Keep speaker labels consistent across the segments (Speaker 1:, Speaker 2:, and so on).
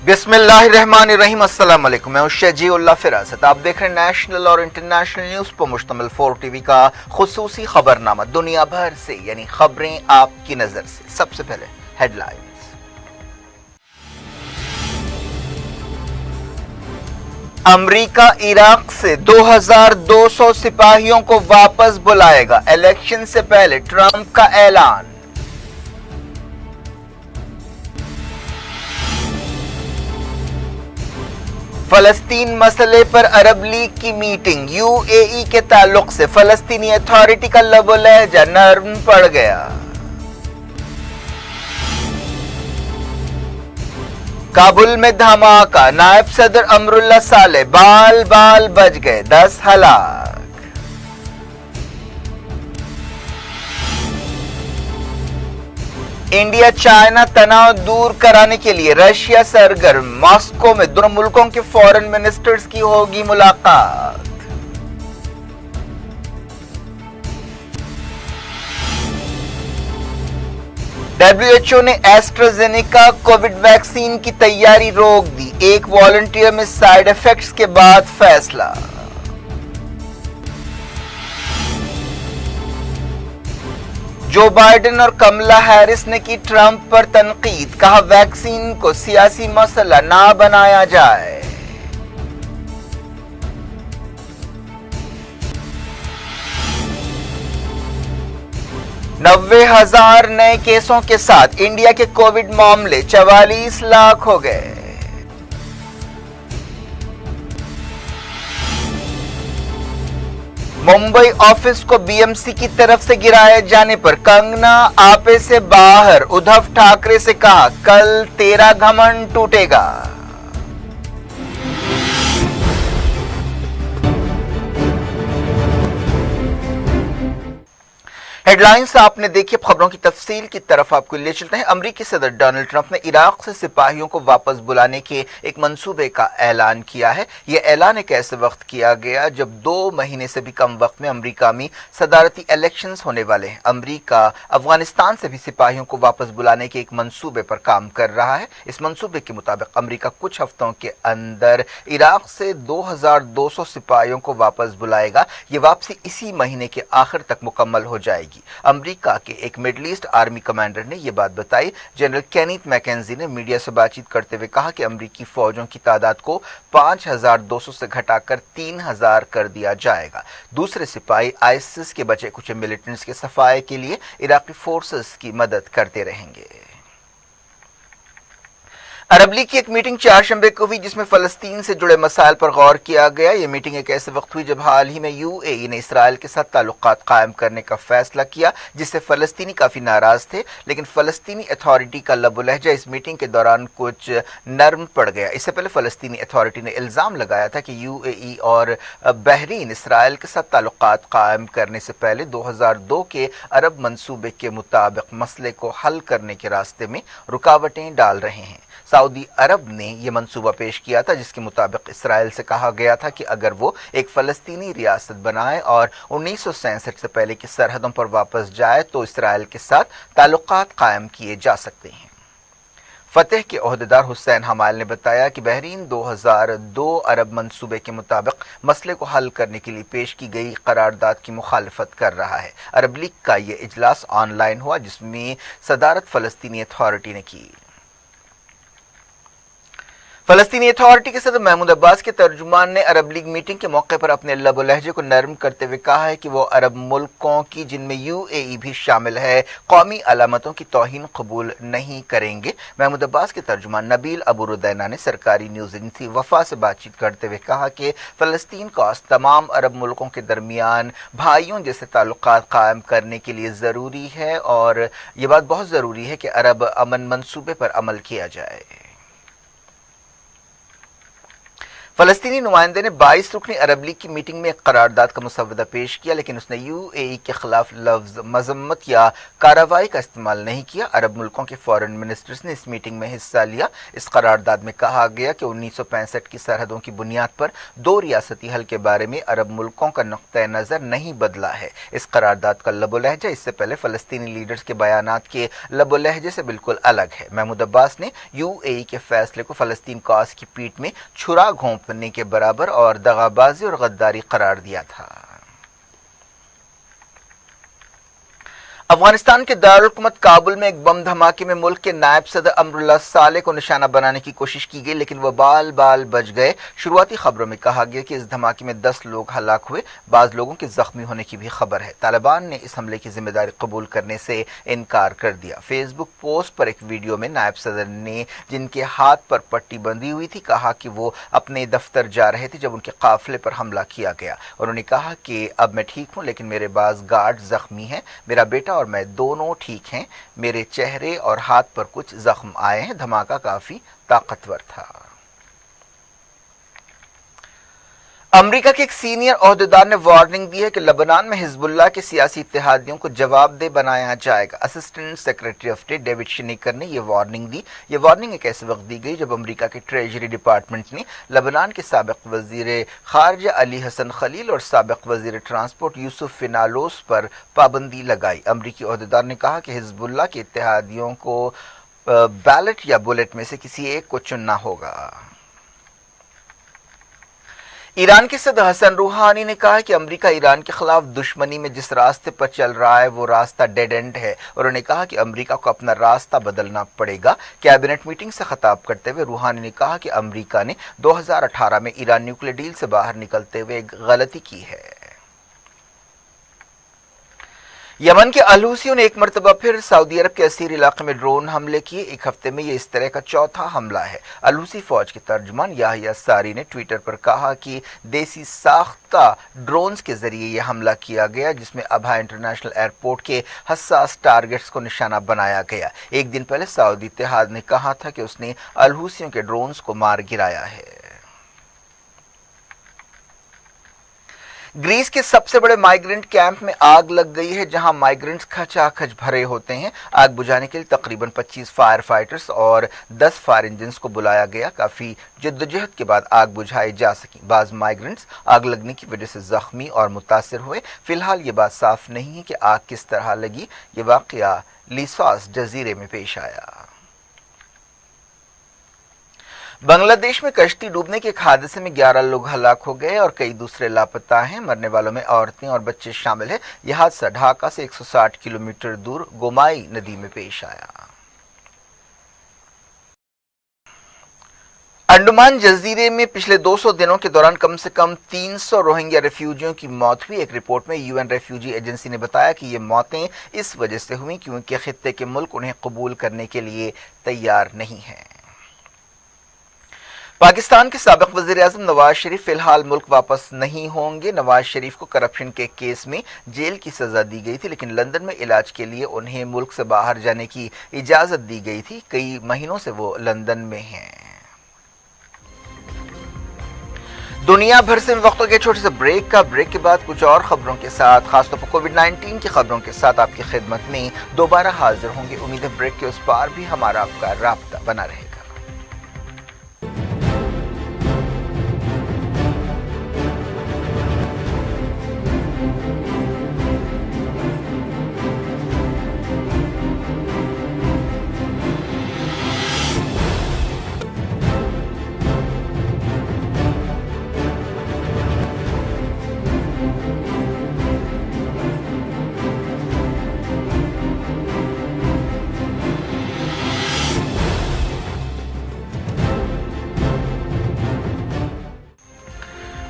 Speaker 1: बिस्मिल्लाहिर्रहमानिर्रहीम। अस्सलाम वालेकुम। मैं शजीउल्लाह फिरासत। आप देख रहे हैं नेशनल और इंटरनेशनल न्यूज पर मुश्तमिल 4 टीवी का खुसूसी खबरनामा। दुनिया भर से यानी खबरें आपकी नजर से। सबसे पहले हेडलाइंस। अमेरिका इराक से 2200 सिपाहियों को वापस बुलाएगा। इलेक्शन से पहले ट्रंप का ऐलान। फलस्तीन मसले पर अरब लीग की मीटिंग। यूएई के ताल्लुक से फलस्तीनी अथॉरिटी का लबो लहजा नरम पड़ गया। काबुल में धमाका। नायब सदर अमरुल्लाह साले बाल बाल बच गए, 10 हलाक। इंडिया चाइना तनाव दूर कराने के लिए रशिया सरगर्म। मॉस्को में दोनों मुल्कों के फॉरेन मिनिस्टर्स की होगी मुलाकात। डब्ल्यूएचओ ने एस्ट्राजेनेका कोविड वैक्सीन की तैयारी रोक दी। एक वॉलंटियर में साइड इफेक्ट्स के बाद फैसला। जो बाइडेन और कमला हैरिस ने की ट्रंप पर तनकीद। कहा वैक्सीन को सियासी मसला ना बनाया जाए। नब्बे हजार नए केसों के साथ इंडिया के कोविड मामले 44 लाख हो गए। मुंबई ऑफिस को बीएमसी की तरफ से गिराए जाने पर कंगना आपे से बाहर। उद्धव ठाकरे से कहा कल तेरा घमंड टूटेगा। हेडलाइंस आपने देखी। खबरों की तफसील की तरफ आपको ले चलते हैं। अमेरिकी सदर डोनाल्ड ट्रंप ने इराक से सिपाहियों को वापस बुलाने के एक मंसूबे का ऐलान किया है। यह ऐलान एक ऐसे वक्त किया गया जब 2 महीने से भी कम वक्त में अमेरिका में सदारती इलेक्शंस होने वाले हैं। अमेरिका अफगानिस्तान से भी सिपाहियों को वापस बुलाने के एक मंसूबे पर काम कर रहा है। इस मंसूबे के मुताबिक अमेरिका कुछ हफ्तों के अंदर इराक से 2200 सिपाहियों को वापस बुलाएगा। ये वापसी इसी महीने के आखिर तक मुकम्मल हो जाएगी। अमेरिका के एक मिडल ईस्ट आर्मी कमांडर ने यह बात बताई। जनरल केनिथ मैकेंजी ने मीडिया से बातचीत करते हुए कहा कि अमेरिकी फौजों की तादाद को 5200 से घटाकर 3000 कर दिया जाएगा। दूसरे सिपाही आईसिस के बचे कुछ मिलिटेंट्स के सफाये के लिए इराकी फोर्सेस की मदद करते रहेंगे। अरब लीग की एक मीटिंग चारशंबे को हुई जिसमें फलस्तीन से जुड़े मसाइल पर गौर किया गया। यह मीटिंग एक ऐसे वक्त हुई जब हाल ही में यूएई ने इसराइल के साथ ताल्लुकात कायम करने का फैसला किया, जिससे फलस्तीनी काफी नाराज थे। लेकिन फलस्तीनी अथॉरिटी का लबो लहजा इस मीटिंग के दौरान कुछ नरम पड़ गया। इससे पहले फलस्तीनी अथॉरिटी ने इल्जाम लगाया था कि यूएई और बहरीन इसराइल के साथ ताल्लुकात कायम करने से पहले 2002 के अरब मंसूबे के मुताबिक मसले को हल करने के रास्ते में रुकावटें डाल रहे हैं। सऊदी अरब ने यह मंसूबा पेश किया था जिसके मुताबिक इसराइल से कहा गया था कि अगर वो एक फलस्तीनी रियासत बनाए और 1967 से पहले की सरहदों पर वापस जाए तो इसराइल के साथ ताल्लुकात कायम किए जा सकते हैं। फतेह के ओहदेदार हुसैन हमाल ने बताया कि बहरीन 2002 अरब मंसूबे के मुताबिक मसले को हल करने के लिए पेश की गई करारदाद की मुखालफत कर रहा है। अरब लीग का यह इजलास ऑनलाइन हुआ जिसमें सदारत फलस्तीनी अथॉरिटी ने की। फलस्तीनी अथॉरिटी के सदर महमूद अब्बास के तर्जुमान ने अरब लीग मीटिंग के मौके पर अपने लबो लहजे को नरम करते हुए कहा है कि वो अरब मुल्कों की जिनमें यूएई भी शामिल है कौमी अलामतों की तौहीन कबूल नहीं करेंगे। महमूद अब्बास के तर्जुमान नबील अबू रुदैना ने सरकारी न्यूज एजेंसी वफा से बातचीत करते हुए कहा कि फलस्तीन को तमाम अरब मुल्कों के दरमियान भाइयों जैसे ताल्लुकात कायम करने के लिए ज़रूरी है और ये बात बहुत ज़रूरी है कि अरब अमन मंसूबे पर अमल किया जाए। फलस्तीनी नुमाइंदे ने 22 रुकनी अरब लीग की मीटिंग में एक करारदाद का मुसव्वदा पेश किया, लेकिन उसने यूएई के खिलाफ लफ्ज मजम्मत या कार्रवाई का इस्तेमाल नहीं किया। अरब मुल्कों के फॉरेन मिनिस्टर्स ने इस मीटिंग में हिस्सा लिया। इस करारदाद में कहा गया कि 1965 की सरहदों की बुनियाद पर दो रियासती हल के बारे में अरब मुल्कों का नुक्ता नज़र नहीं बदला है। इस करारदाद का लबो लहजा इससे पहले फलस्तीनी लीडर्स के बयानात के लबो लहजे से बिल्कुल अलग है। महमूद अब्बास ने यूएई के फैसले को फलस्तीन कॉज की पीठ में छुरा घोंपने के बराबर और दगाबाजी और गद्दारी करार दिया था। अफगानिस्तान के दारुल हुकूमत काबुल में एक बम धमाके में मुल्क के नायब सदर अमरुल्लाह सालेह को निशाना बनाने की कोशिश की गई, लेकिन वह बाल बाल बच गए। शुरुआती खबरों में कहा गया कि इस धमाके में 10 लोग हलाक हुए, बाज लोगों के जख्मी होने की भी खबर है। तालिबान ने इस हमले की जिम्मेदारी कबूल करने से इनकार कर दिया। फेसबुक पोस्ट पर एक वीडियो में नायब सदर ने, जिनके हाथ पर पट्टी बंधी हुई थी, कहा कि वो अपने दफ्तर जा रहे थे जब उनके काफिले पर हमला किया गया। उन्होंने कहा कि अब मैं ठीक हूं, लेकिन मेरे बाज गार्ड जख्मी हैं। मेरा बेटा और मैं दोनों ठीक हैं। मेरे चेहरे और हाथ पर कुछ जख्म आए हैं। धमाका काफी ताकतवर था। अमेरिका के एक सीनियर ओहदेदार ने वार्निंग दी है कि लेबनान में हिजबुल्लाह के सियासी इत्तेहादियों को जवाबदेह बनाया जाएगा। Assistant secretary of state David Schenker ने यह वार्निंग दी। यह वार्निंग एक ऐसे वक्त दी गई जब अमेरिका के ट्रेजरी डिपार्टमेंट ने लेबनान के साबिक वजीर खारजा अली हसन खलील और साबिक वजीर ट्रांसपोर्ट यूसुफ फिनालोस पर पाबंदी लगाई। अमेरिकी ओहदेदार ने कहा कि हिजबुल्लाह के इत्तेहादियों को बैलेट या बुलेट में से किसी एक को चुनना होगा। ईरान के सदर हसन रूहानी ने कहा कि अमेरिका ईरान के खिलाफ दुश्मनी में जिस रास्ते पर चल रहा है वो रास्ता डेड एंड है। उन्होंने कहा कि अमेरिका को अपना रास्ता बदलना पड़ेगा। कैबिनेट मीटिंग से खिताब करते हुए रूहानी ने कहा कि अमेरिका ने 2018 में ईरान न्यूक्लियर डील से बाहर निकलते हुए एक गलती की है। यमन के अलहूसियों ने एक मरतबा फिर सऊदी अरब के असीर इलाके में ड्रोन हमले किए। एक हफ्ते में ये इस तरह का चौथा हमला है। अलहूसी फौज के तर्जुमान याहिया सारी ने ट्विटर पर कहा कि देसी साख्ता ड्रोन्स के जरिए यह हमला किया गया, जिसमें अबहा इंटरनेशनल एयरपोर्ट के हसास टारगेट्स को निशाना बनाया गया। एक दिन पहले सऊदी इत्तेहाद ने कहा था कि उसने अलहूसियों के ड्रोन्स को मार गिराया है। ग्रीस के सबसे बड़े माइग्रेंट कैंप में आग लग गई है, जहां माइग्रेंट्स खचाखच भरे होते हैं। आग बुझाने के लिए तकरीबन 25 फायर फाइटर्स और 10 फायर इंजन्स को बुलाया गया। काफी जद्दोजहद के बाद आग बुझाई जा सकी। बाज माइग्रेंट्स आग लगने की वजह से जख्मी और मुतासिर हुए। फिलहाल ये बात साफ नहीं है कि आग किस तरह लगी। ये वाकया लिसॉस जजीरे में पेश आया। बांग्लादेश में कश्ती डूबने के एक हादसे में 11 लोग हलाक हो गए और कई दूसरे लापता हैं। मरने वालों में औरतें और बच्चे शामिल हैं। यह हादसा ढाका से 160 किलोमीटर दूर गोमाई नदी में पेश आया। अंडमान जजीरे में पिछले 200 दिनों के दौरान कम से कम 300 रोहिंग्या रेफ्यूजियों की मौत हुई। एक रिपोर्ट में यूएन रेफ्यूजी एजेंसी ने बताया कि ये मौतें इस वजह से हुई क्योंकि खित्ते के मुल्क उन्हें कबूल करने के लिए तैयार नहीं हैं। पाकिस्तान के साबिक वजीर आजम नवाज शरीफ फिलहाल मुल्क वापस नहीं होंगे। नवाज शरीफ को करप्शन के केस में जेल की सजा दी गई थी, लेकिन लंदन में इलाज के लिए उन्हें मुल्क से बाहर जाने की इजाजत दी गई थी। कई महीनों से वो लंदन में हैं। दुनिया भर से वक्त के छोटे से ब्रेक के बाद कुछ और खबरों के साथ, खासतौर पर कोविड-19 की खबरों के साथ आपकी खिदमत में दोबारा हाजिर होंगे। उम्मीद है ब्रेक के उस पार भी हमारा आपका राब्ता बना रहेगा।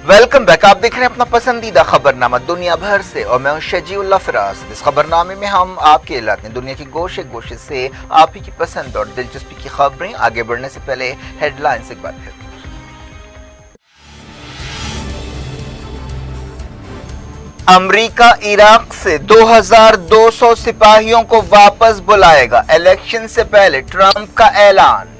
Speaker 1: Welcome back. आप देख रहे हैं अपना पसंदीदा खबरनामा दुनिया भर से और मैं हूं शजीउल्लाह फिरास। इस खबरनामे में हम आपके इलाके दुनिया की गोशे गोशे से आप ही की पसंद और दिलचस्पी की खबरें। आगे बढ़ने से पहले हेडलाइंस एक बार फिर। अमेरिका इराक से 2200 सिपाहियों को वापस बुलाएगा। इलेक्शन से पहले ट्रंप का ऐलान।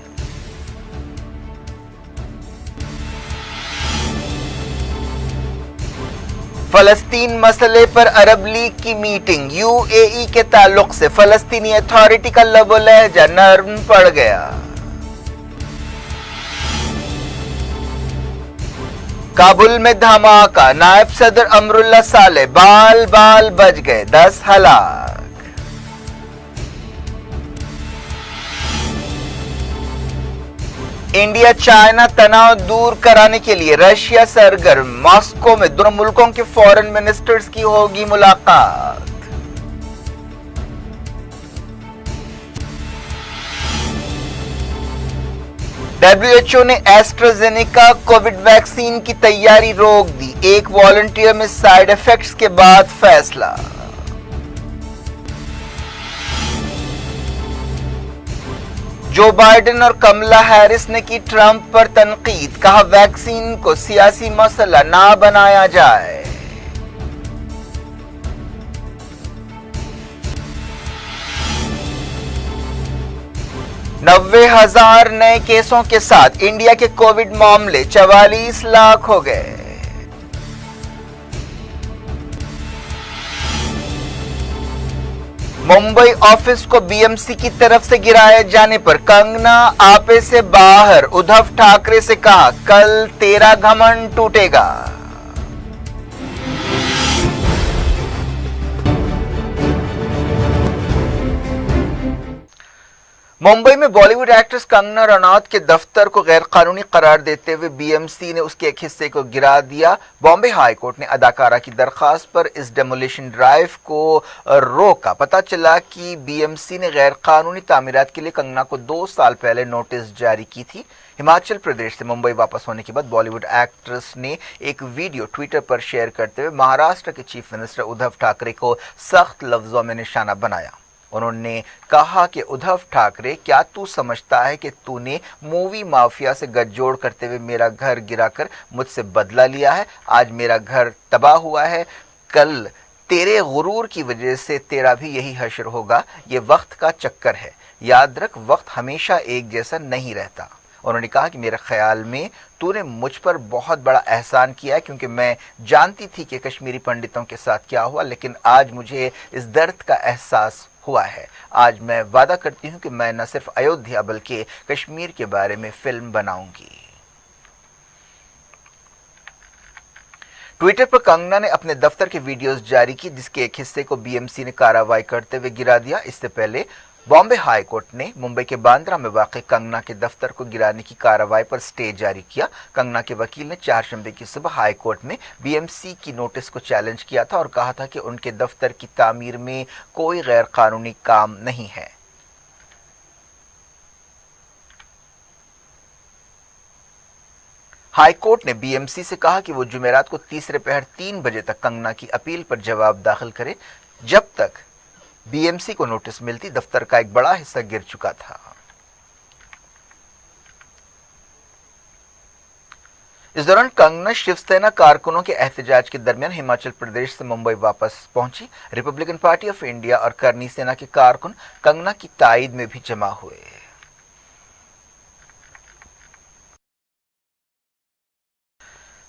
Speaker 1: फलस्तीन मसले पर अरब लीग की मीटिंग, यूएई के ताल्लुक से फलस्तीनी अथॉरिटी का लबो लहजा नरम पड़ गया। काबुल में धमाका, नायब सदर अमरुल्लाह साले बाल बाल बच गए, 10 हलाक। इंडिया चाइना तनाव दूर कराने के लिए रशिया सरगर्म, मॉस्को में दोनों मुल्कों के फॉरेन मिनिस्टर्स की होगी मुलाकात। WHO ने एस्ट्राजेनेका कोविड वैक्सीन की तैयारी रोक दी, एक वॉलंटियर में साइड इफेक्ट्स के बाद फैसला। जो बाइडेन और कमला हैरिस ने की ट्रंप पर तनकीद, कहा वैक्सीन को सियासी मसला ना बनाया जाए। नब्बे हजार नए केसों के साथ इंडिया के कोविड मामले 44 लाख हो गए। मुंबई ऑफिस को बीएमसी की तरफ से गिराए जाने पर कंगना आपे से बाहर, उद्धव ठाकरे से कहा कल तेरा घमंड टूटेगा। मुंबई में बॉलीवुड एक्ट्रेस कंगना रनौत के दफ्तर को गैर कानूनी करार देते हुए बीएमसी ने उसके एक हिस्से को गिरा दिया। बॉम्बे हाई कोर्ट ने अदाकारा की दरखास्त पर इस डेमोलिशन ड्राइव को रोका। पता चला कि बीएमसी ने गैर कानूनी तामीरात के लिए कंगना को 2 साल पहले नोटिस जारी की थी। हिमाचल प्रदेश से मुंबई वापस होने के बाद बॉलीवुड एक्ट्रेस ने एक वीडियो ट्विटर पर शेयर करते हुए महाराष्ट्र के चीफ मिनिस्टर उद्धव ठाकरे को सख्त लफ्जों में निशाना बनाया। उन्होंने कहा कि उद्धव ठाकरे, क्या तू समझता है कि तूने मूवी माफिया से गठजोड़ करते हुए मेरा घर गिराकर मुझसे बदला लिया है? आज मेरा घर तबाह हुआ है, कल तेरे गुरूर की वजह से तेरा भी यही हश्र होगा। ये वक्त का चक्कर है, याद रख वक्त हमेशा एक जैसा नहीं रहता। उन्होंने कहा कि मेरे ख्याल में तूने मुझ पर बहुत बड़ा एहसान किया है, क्योंकि मैं जानती थी कि कश्मीरी पंडितों के साथ क्या हुआ, लेकिन आज मुझे इस दर्द का एहसास हुआ है। आज मैं वादा करती हूं कि मैं न सिर्फ अयोध्या बल्कि कश्मीर के बारे में फिल्म बनाऊंगी। ट्विटर पर कंगना ने अपने दफ्तर के वीडियोस जारी की, जिसके एक हिस्से को बीएमसी ने कार्रवाई करते हुए गिरा दिया। इससे पहले बॉम्बे हाई कोर्ट ने मुंबई के बांद्रा में वाक़ कंगना के दफ्तर को गिराने की कार्रवाई पर स्टे जारी किया। कंगना के वकील ने 4 शंबे की सुबह हाई कोर्ट में बीएमसी की नोटिस को चैलेंज किया था और कहा था कि उनके दफ्तर की तामीर में कोई गैर कानूनी काम नहीं है। हाई कोर्ट ने बीएमसी से कहा कि वो जुमेरात को तीसरे पहर 3 बजे तक कंगना की अपील पर जवाब दाखिल करे। जब तक बीएमसी को नोटिस मिलती, दफ्तर का एक बड़ा हिस्सा गिर चुका था। इस दौरान कंगना शिवसेना कारकुनों के एहतजाज के दरमियान हिमाचल प्रदेश से मुंबई वापस पहुंची। रिपब्लिकन पार्टी ऑफ इंडिया और करनी सेना के कारकुन कंगना की ताईद में भी जमा हुए।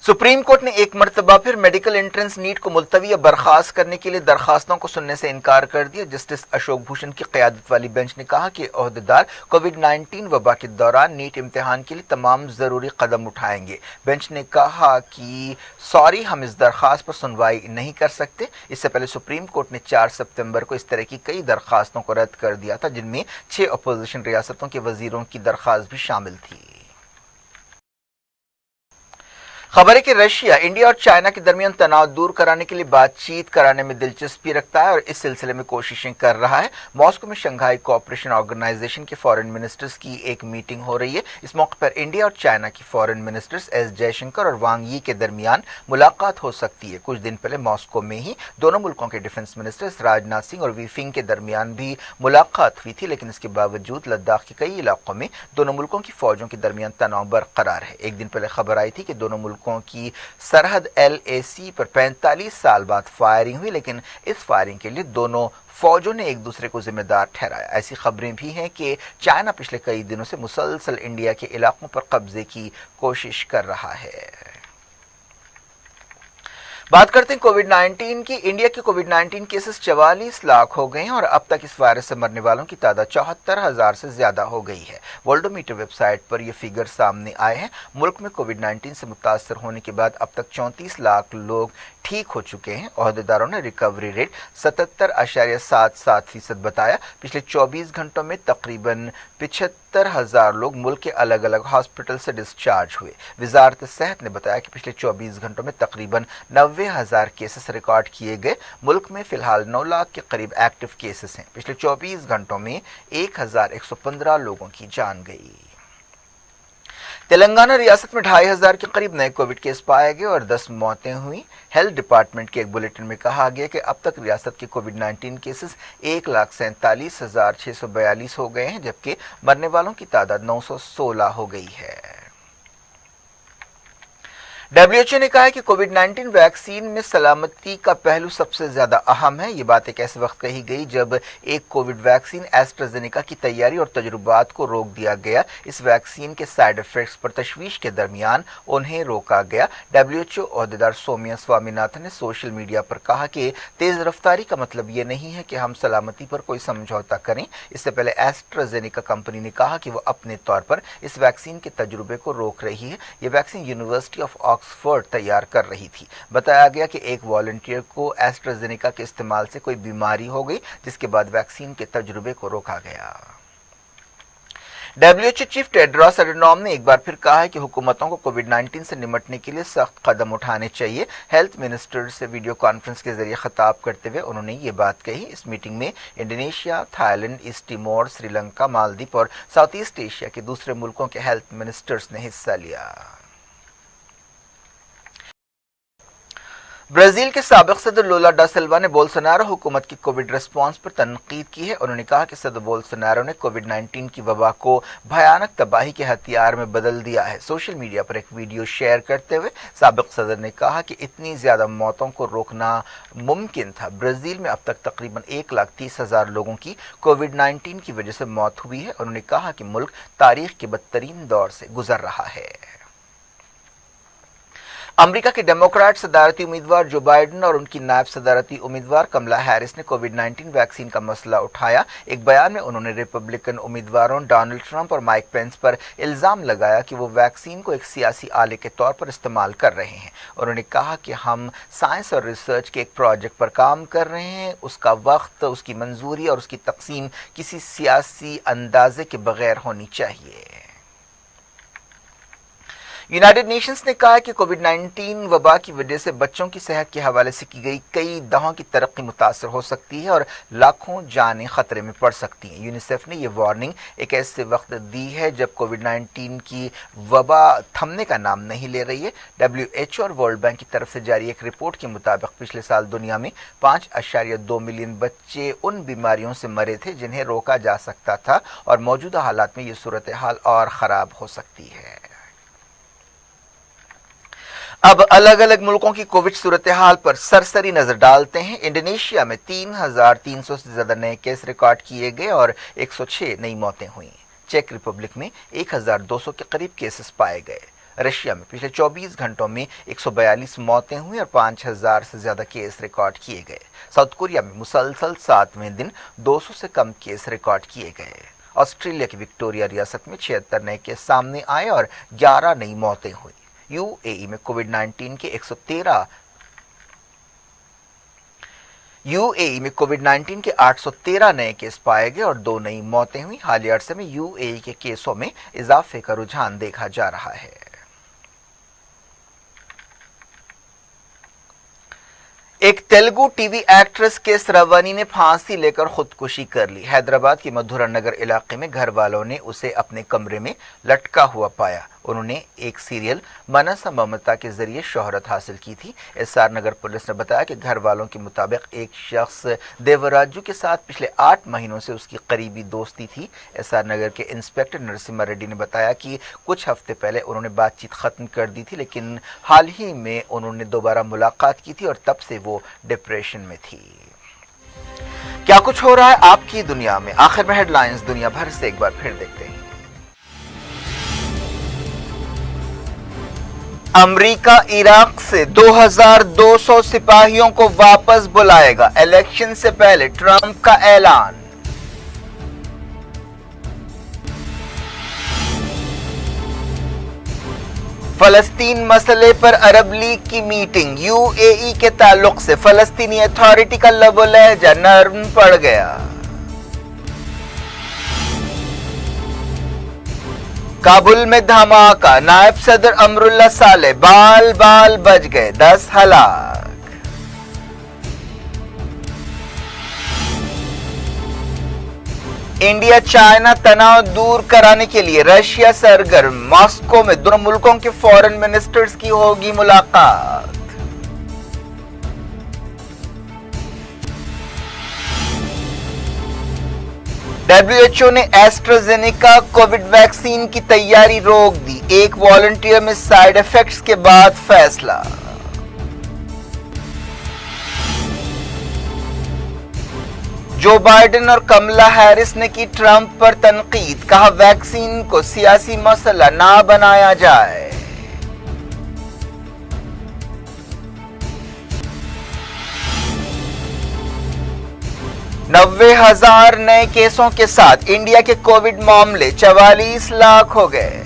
Speaker 1: सुप्रीम कोर्ट ने एक मर्तबा फिर मेडिकल एंट्रेंस नीट को मुलतवी या बर्खास्त करने के लिए दरखास्तों को सुनने से इनकार कर दिया। जस्टिस अशोक भूषण की क़यादत वाली बेंच ने कहा कि ओहदेदार कोविड-19 वबा के दौरान नीट इम्तिहान के लिए तमाम ज़रूरी कदम उठाएंगे। बेंच ने कहा कि सॉरी, हम इस दरखास्त पर सुनवाई नहीं कर सकते। इससे पहले सुप्रीम कोर्ट ने 4 सितंबर को इस तरह की कई दरखास्तों को रद्द कर दिया था, जिनमें 6 अपोजिशन रियासतों के वजीरों की दरखास्त भी शामिल थी। खबर है कि रशिया इंडिया और चाइना के दरमियान तनाव दूर कराने के लिए बातचीत कराने में दिलचस्पी रखता है और इस सिलसिले में कोशिशें कर रहा है। मॉस्को में शंघाई कोऑपरेशन ऑर्गेनाइजेशन के फॉरेन मिनिस्टर्स की एक मीटिंग हो रही है। इस मौके पर इंडिया और चाइना की फॉरेन मिनिस्टर्स एस जयशंकर और वांग यी के दरमियान मुलाकात हो सकती है। कुछ दिन पहले मॉस्को में ही दोनों मुल्कों के डिफेंस मिनिस्टर्स राजनाथ सिंह और वी फिंग के दरमियान भी मुलाकात हुई थी, लेकिन इसके बावजूद लद्दाख के कई इलाकों में दोनों मुल्कों की फौजों के दरमियान तनाव बरकरार है। एक दिन पहले खबर आई थी कि दोनों मुल्कों की सरहद LAC पर 45 साल बाद फायरिंग हुई, लेकिन इस फायरिंग के लिए दोनों फौजों ने एक दूसरे को जिम्मेदार ठहराया। ऐसी खबरें भी हैं कि चाइना पिछले कई दिनों से मुसलसल इंडिया के इलाकों पर कब्जे की कोशिश कर रहा है। बात करते हैं कोविड-19 की। इंडिया के कोविड-19 केसेस 44 लाख हो गए हैं और अब तक इस वायरस से मरने वालों की तादाद 74,000 से ज्यादा हो गई है। वर्ल्डोमीटर वेबसाइट पर ये फिगर सामने आए हैं। मुल्क में कोविड-19 से मुतासर होने के बाद अब तक 34 लाख लोग ठीक हो चुके हैं। ओहदेदारों ने रिकवरी रेट 77.77% बताया। पिछले 24 घंटों में तकरीबन 75,000 लोग मुल्क के अलग अलग हॉस्पिटल से डिस्चार्ज हुए। वजारत सेहत ने बताया कि पिछले 24 घंटों में तकरीबन 90,000 केसेस रिकॉर्ड किए गए। मुल्क में फिलहाल 9 लाख के करीब एक्टिव केसेस हैं। पिछले 24 घंटों में 1,115 लोगों की जान गई। तेलंगाना रियासत में 2,500 के करीब नए कोविड केस पाए गए और 10 मौतें हुई। हेल्थ डिपार्टमेंट के एक बुलेटिन में कहा गया कि अब तक रियासत के कोविड-19 केसेस 1,47,642 हो गए हैं, जबकि मरने वालों की तादाद 916 हो गई है। WHO ने कहा है कि कोविड-19 वैक्सीन में सलामती का पहलू सबसे ज्यादा अहम है। ये बात एक ऐसे वक्त कही गई जब एक कोविड वैक्सीन एस्ट्राजेनेका की तैयारी और तजुर्बात को रोक दिया गया। इस वैक्सीन के साइड इफेक्ट्स पर तशवीश के दरमियान उन्हें रोका गया। WHO ओहदेदार सौम्या स्वामीनाथन ने सोशल मीडिया पर कहा कि तेज रफ्तारी का मतलब ये नहीं है कि हम सलामती पर कोई समझौता करें। इससे पहले एस्ट्राजेनेका कंपनी ने कहा कि वो अपने तौर पर इस वैक्सीन के तजुर्बे को रोक रही है। ये वैक्सीन यूनिवर्सिटी ऑफ ऑक्सफोर्ड तैयार कर रही थी। बताया गया कि एक वॉलंटियर को एस्ट्राजेनेका के इस्तेमाल से कोई बीमारी हो गई, जिसके बाद वैक्सीन के तजुर्बे को रोका गया। WHO चीफ टेड्रोस एडनॉम ने एक बार फिर कहा है कि हुकूमतों को कोविड-19 से निपटने के लिए सख्त कदम उठाने चाहिए। हेल्थ मिनिस्टर से वीडियो कॉन्फ्रेंस के जरिए खिताब करते हुए उन्होंने ये बात कही। इस मीटिंग में Indonesia, Thailand, east Timor, Sri Lanka, Maldives और साउथ ईस्ट एशिया के दूसरे मुल्कों के हेल्थ मिनिस्टर्स ने हिस्सा लिया। ब्राजील के साबिक सदर लूला डा सिल्वा ने बोल्सोनारो हुकूमत की कोविड रिस्पांस पर तनकीद की है। उन्होंने कहा कि सदर बोल्सोनारो ने कोविड-19 की वबा को भयानक तबाही के हथियार में बदल दिया है। सोशल मीडिया पर एक वीडियो शेयर करते हुए साबिक सदर ने कहा कि इतनी ज्यादा मौतों को रोकना मुमकिन था। ब्राजील में अब तक तकरीबन 1,30,000 लोगों की कोविड-19 की वजह से मौत हुई है। उन्होंने कहा कि मुल्क तारीख के बदतरीन दौर से गुजर रहा है। अमेरिका के डेमोक्रेट सदारती उम्मीदवार जो बाइडेन और उनकी नायब सदारती उम्मीदवार कमला हैरिस ने कोविड-19 वैक्सीन का मसला उठाया। एक बयान में उन्होंने रिपब्लिकन उम्मीदवारों डोनाल्ड ट्रंप और माइक पेंस पर इल्जाम लगाया कि वो वैक्सीन को एक सियासी आले के तौर पर इस्तेमाल कर रहे हैं। उन्होंने कहा कि हम साइंस और रिसर्च के एक प्रोजेक्ट पर काम कर रहे हैं। उसका वक्त, उसकी मंजूरी और उसकी तकसीम किसी सियासी अंदाजे के बगैर होनी चाहिए। यूनाइटेड नेशंस ने कहा कि कोविड-19 वबा की वजह से बच्चों की सेहत के हवाले से की गई कई दहाओं की तरक्की मुतासर हो सकती है और लाखों जानें खतरे में पड़ सकती हैं। यूनिसेफ ने यह वार्निंग एक ऐसे वक्त दी है जब कोविड-19 की वबा थमने का नाम नहीं ले रही है। WHO और वर्ल्ड बैंक की तरफ से जारी एक रिपोर्ट के मुताबिक पिछले साल दुनिया में 5.2 मिलियन बच्चे उन बीमारियों से मरे थे जिन्हें रोका जा सकता था और मौजूदा हालात में ये सूरत हाल और खराब हो सकती है। अब अलग अलग मुल्कों की कोविड सूरत हाल पर सरसरी नजर डालते हैं। इंडोनेशिया में 3,300 से ज्यादा नए केस रिकॉर्ड किए गए और 106 नई मौतें हुई। चेक रिपब्लिक में 1,200 के करीब केसेस पाए गए। रशिया में पिछले 24 घंटों में 142 मौतें हुई और 5,000 से ज्यादा केस रिकॉर्ड किए गए। साउथ कोरिया में मुसलसल 7वें दिन 200 से कम केस रिकॉर्ड किए गए। ऑस्ट्रेलिया की विक्टोरिया रियासत में 76 नए केस सामने आए और 11 नई मौतें हुई। यूएई में कोविड-19 के 813 नए केस पाए गए और 2 नई मौतें हुई। हालिया अरसे में यूएई के केसों में इजाफे का रुझान देखा जा रहा है। एक तेलुगु टीवी एक्ट्रेस के श्रावणी ने फांसी लेकर खुदकुशी कर ली। हैदराबाद के मधुरा नगर इलाके में घर वालों ने उसे अपने कमरे में लटका हुआ पाया। उन्होंने एक सीरियल मनसा ममता के जरिए शोहरत हासिल की थी। एसआर नगर पुलिस ने बताया कि घर वालों के मुताबिक एक शख्स देवराजू के साथ पिछले 8 महीनों से उसकी करीबी दोस्ती थी। एसआर नगर के इंस्पेक्टर नरसिम्हा रेड्डी ने बताया कि कुछ हफ्ते पहले उन्होंने बातचीत खत्म कर दी थी, लेकिन हाल ही में उन्होंने दोबारा मुलाकात की थी और तब से वो डिप्रेशन में थी। क्या कुछ हो रहा है आपकी दुनिया में? आखिर में हेडलाइंस दुनिया भर से एक बार फिर देखते हैं। امریکہ عراق سے 2200 سپاہیوں کو واپس بلائے گا، الیکشن سے پہلے ٹرمپ کا اعلان۔ فلسطین مسئلے پر عرب لیگ کی میٹنگ، یو اے ای کے تعلق سے فلسطینی اتھارٹی کا لب و لہجہ نرم پڑ گیا۔ کابل میں دھماکہ، نائب صدر امراللہ صالح بال بال بچ گئے، 10 ہلاک۔ انڈیا چائنا تناؤ دور کرانے کے لیے رشیا سرگرم، ماسکو میں دونوں ملکوں کے فارن منسٹرز کی ہوگی ملاقات۔ WHO نے ایسٹرازینیکا کووڈ ویکسین کی تیاری روک دی، ایک والنٹیئر میں سائیڈ ایفیکٹس کے بعد فیصلہ۔ جو بائیڈن اور کملا ہیرس نے کی ٹرمپ پر تنقید، کہا ویکسین کو سیاسی مسئلہ نہ بنایا جائے۔ نوے ہزار نئے کیسوں کے ساتھ انڈیا کے کووڈ معاملے 44 لاکھ ہو گئے۔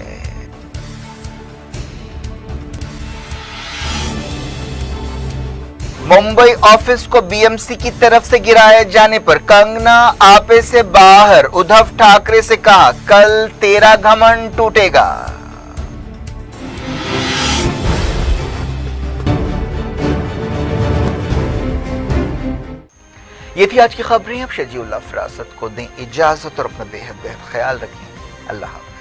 Speaker 1: ممبئی آفس کو بی ایم سی کی طرف سے گرائے جانے پر کنگنا آپے سے باہر، ادھو ٹھاکرے سے کہا کل تیرا گھمنڈ ٹوٹے گا۔ یہ تھی آج کی خبریں، اب شجیع اللہ فراست کو دیں اجازت اور اپنا بے حد خیال رکھیں۔ اللہ حافظ۔